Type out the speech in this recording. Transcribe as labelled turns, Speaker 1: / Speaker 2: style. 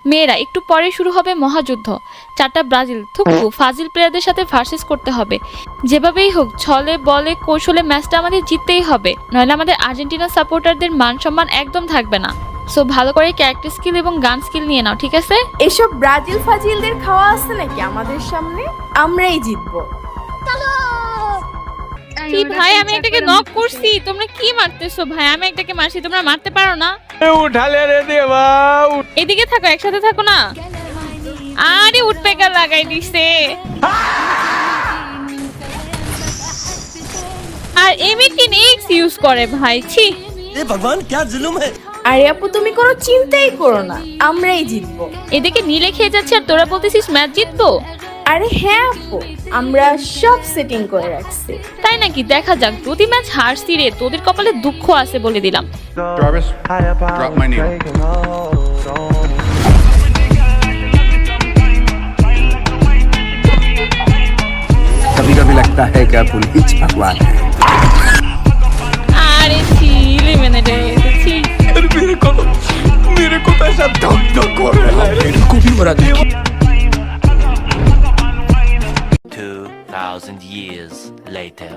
Speaker 1: মেয়েরা একটু পরে শুরু হবে মহাযুদ্ধ। 4টা ব্রাজিল থুকু ফাজিল প্লেয়ারদের সাথে ভার্সেস করতে হবে। যেভাবেই হোক ছলে বলে কৌশলে ম্যাচটা আমাদের জিততেই হবে, নইলে আমাদের আর্জেন্টিনা সাপোর্টারদের মান সম্মান একদম থাকবে না। সো ভালো করে ক্যারেক্টার স্কিল এবং গান স্কিল নিয়ে নাও, ঠিক আছে?
Speaker 2: এসব ব্রাজিল ফাজিলদের খাওয়া আছে নাকি আমাদের সামনে? আমরাই জিতবো।
Speaker 1: কি ভাই, আমি একটাকে নক করছি, তোমরা কি মারতেছো? ভাই আমি একটাকে মারছি, তোমরা মারতে পারো না?
Speaker 3: উঠালে রে দেবা।
Speaker 1: এদিকে থাকো, একসাথে থাকো না। আরে উঠপেকার লাগাই দিছে। আর M18 এক্স ইউজ করে ভাই, ছি।
Speaker 4: ये भगवान क्या जुल्म है।
Speaker 2: আরে আপু তুমি কোনো চিন্তাই করো না, আমরাই জিতবো।
Speaker 1: এদিকে নীলে খেয়ে যাচ্ছে আর তোরা বলতেছিস ম্যাচ জিতবো।
Speaker 2: আরে হ্যাঁ আপু, আমরা সব সেটিং করে রাখছি।
Speaker 1: তাই নাকি? দেখা যাক। যদি ম্যাচ হারছি রে, তোদের কপালে দুঃখ আছে বলে দিলাম।
Speaker 5: Jarvis, drop my needle.
Speaker 4: कभी कभी लगता है क्या पुलिस भगवान है।
Speaker 1: আরে ছি, eliminated, ছি।
Speaker 4: मेरे को तो ऐसा धक धक हो रहा है। मेरे को भी मरा दे।
Speaker 6: 2000 years later.